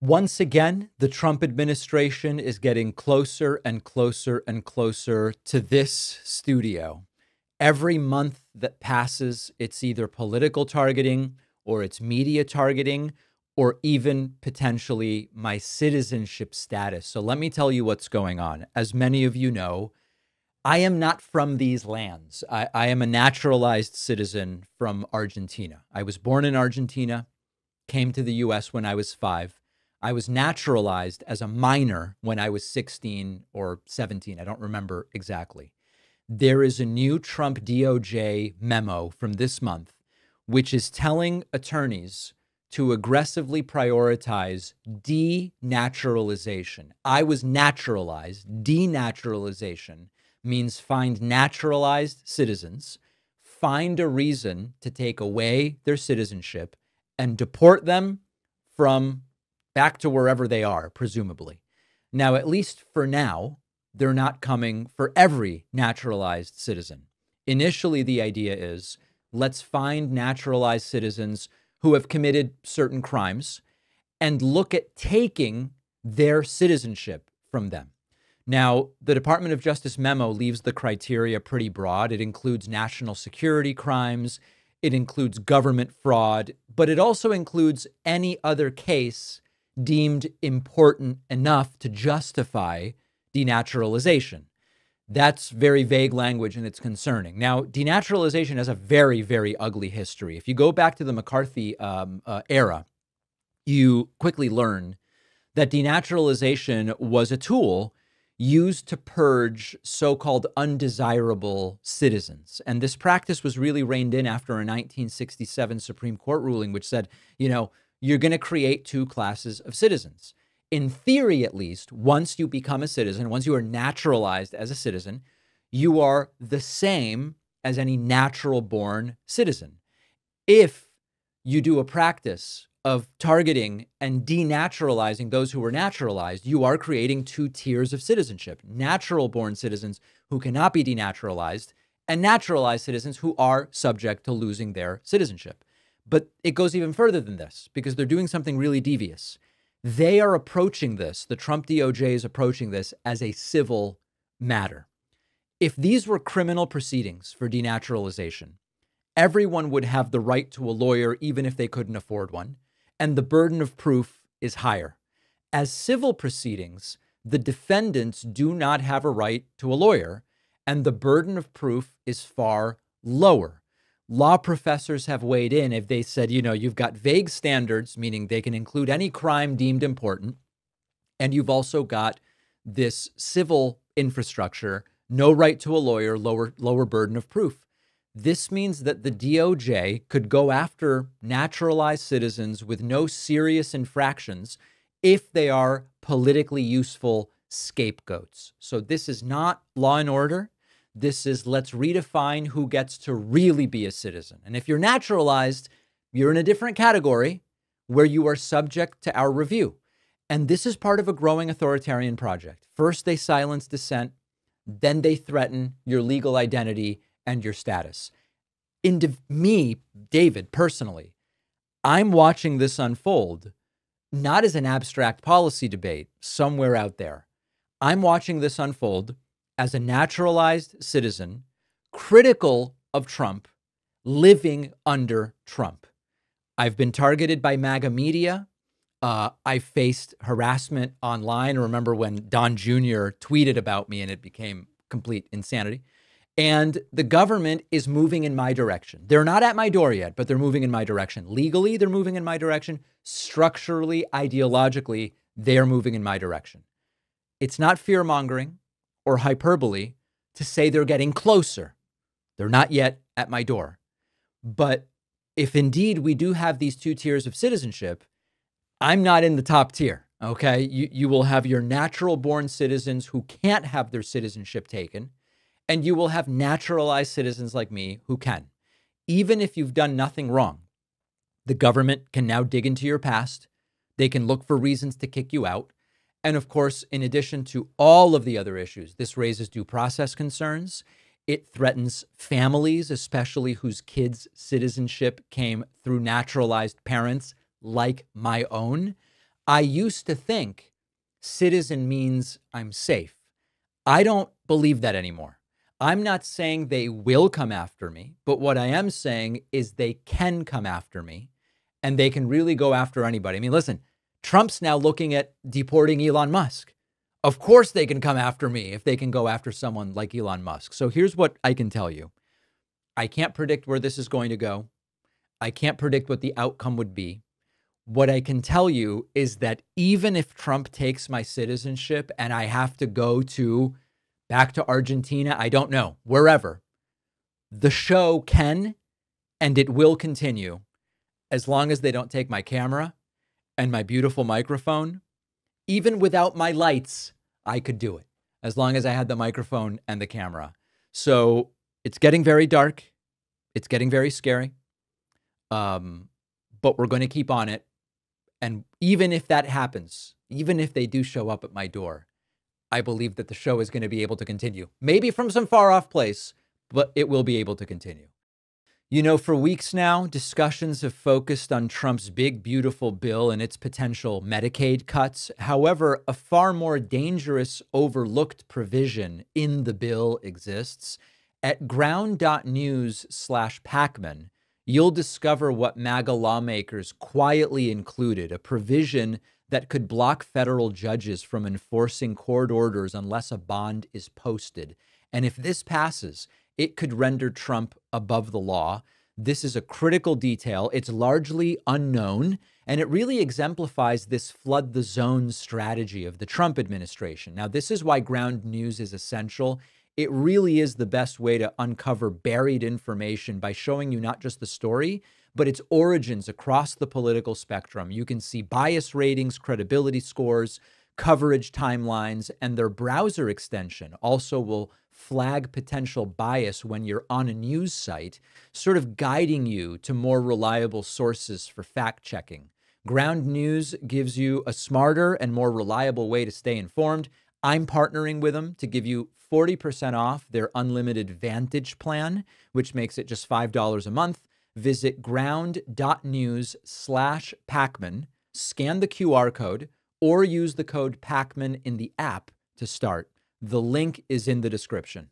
Once again, the Trump administration is getting closer and closer and closer to this studio. Every month that passes, it's either political targeting or it's media targeting or even potentially my citizenship status. So let me tell you what's going on. As many of you know, I am not from these lands. I am a naturalized citizen from Argentina. I was born in Argentina, came to the US when I was 5. I was naturalized as a minor when I was 16 or 17. I don't remember exactly. There is a new Trump DOJ memo from this month, which is telling attorneys to aggressively prioritize denaturalization. I was naturalized. Denaturalization means find naturalized citizens, find a reason to take away their citizenship, and deport them from back to wherever they are, presumably. Now, at least for now, they're not coming for every naturalized citizen. Initially, the idea is let's find naturalized citizens who have committed certain crimes and look at taking their citizenship from them. Now, the Department of Justice memo leaves the criteria pretty broad. It includes national security crimes, it includes government fraud, but it also includes any other case deemed important enough to justify denaturalization. That's very vague language and it's concerning. Now, denaturalization has a very, very ugly history. If you go back to the McCarthy era, you quickly learn that denaturalization was a tool used to purge so-called undesirable citizens. And this practice was really reined in after a 1967 Supreme Court ruling, which said, you're going to create two classes of citizens. In theory, at least, once you become a citizen, once you are naturalized as a citizen, you are the same as any natural-born citizen. If you do a practice of targeting and denaturalizing those who were naturalized, you are creating two tiers of citizenship: natural-born citizens who cannot be denaturalized and naturalized citizens who are subject to losing their citizenship. But it goes even further than this because they're doing something really devious. They are approaching this, the Trump DOJ is approaching this as a civil matter. If these were criminal proceedings for denaturalization, everyone would have the right to a lawyer even if they couldn't afford one, and the burden of proof is higher. As civil proceedings, the defendants do not have a right to a lawyer, and the burden of proof is far lower. Law professors have weighed in if they said, you've got vague standards, meaning they can include any crime deemed important, and you've also got this civil infrastructure, no right to a lawyer, lower burden of proof. This means that the DOJ could go after naturalized citizens with no serious infractions if they are politically useful scapegoats. So this is not law and order. This is let's redefine who gets to really be a citizen. And if you're naturalized, you're in a different category where you are subject to our review. And this is part of a growing authoritarian project. First, they silence dissent. Then they threaten your legal identity and your status. Me, David, personally, I'm watching this unfold, not as an abstract policy debate somewhere out there. I'm watching this unfold as a naturalized citizen, critical of Trump, living under Trump. I've been targeted by MAGA media. I faced harassment online. I remember when Don Jr. tweeted about me and it became complete insanity. And the government is moving in my direction. They're not at my door yet, but they're moving in my direction. Legally, they're moving in my direction. Structurally, ideologically, they're moving in my direction. It's not fear-mongering or hyperbole to say they're getting closer. They're not yet at my door. But if indeed we do have these two tiers of citizenship, I'm not in the top tier, okay? You will have your natural-born citizens who can't have their citizenship taken, and you will have naturalized citizens like me who can. Even if you've done nothing wrong, the government can now dig into your past. They can look for reasons to kick you out. And of course, in addition to all of the other issues, this raises due process concerns. It threatens families, especially whose kids' citizenship came through naturalized parents like my own. I used to think citizen means I'm safe. I don't believe that anymore. I'm not saying they will come after me, but what I am saying is they can come after me, and they can really go after anybody. I mean, listen, Trump's now looking at deporting Elon Musk. Of course they can come after me if they can go after someone like Elon Musk. So here's what I can tell you. I can't predict where this is going to go. I can't predict what the outcome would be. What I can tell you is that even if Trump takes my citizenship and I have to go back to Argentina, I don't know, wherever, the show can and it will continue as long as they don't take my camera and my beautiful microphone. Even without my lights, I could do it as long as I had the microphone and the camera. So it's getting very dark. It's getting very scary. But we're going to keep on it. And even if that happens, even if they do show up at my door, I believe that the show is going to be able to continue. Maybe from some far off place, but it will be able to continue. You know, for weeks now, discussions have focused on Trump's big, beautiful bill and its potential Medicaid cuts. However, a far more dangerous, overlooked provision in the bill exists. At ground.news/Pacman, you'll discover what MAGA lawmakers quietly included, a provision that could block federal judges from enforcing court orders unless a bond is posted. And if this passes, it could render Trump above the law. This is a critical detail. It's largely unknown, and it really exemplifies this flood the zone strategy of the Trump administration. Now, this is why ground news is essential. It really is the best way to uncover buried information by showing you not just the story, but its origins across the political spectrum. You can see bias ratings, credibility scores, coverage timelines, and their browser extension also will flag potential bias when you're on a news site, sort of guiding you to more reliable sources for fact checking. Ground News gives you a smarter and more reliable way to stay informed. I'm partnering with them to give you 40% off their unlimited Vantage plan, which makes it just $5 a month. Visit ground.news/Pacman, scan the QR code, or use the code Pacman in the app to start. The link is in the description.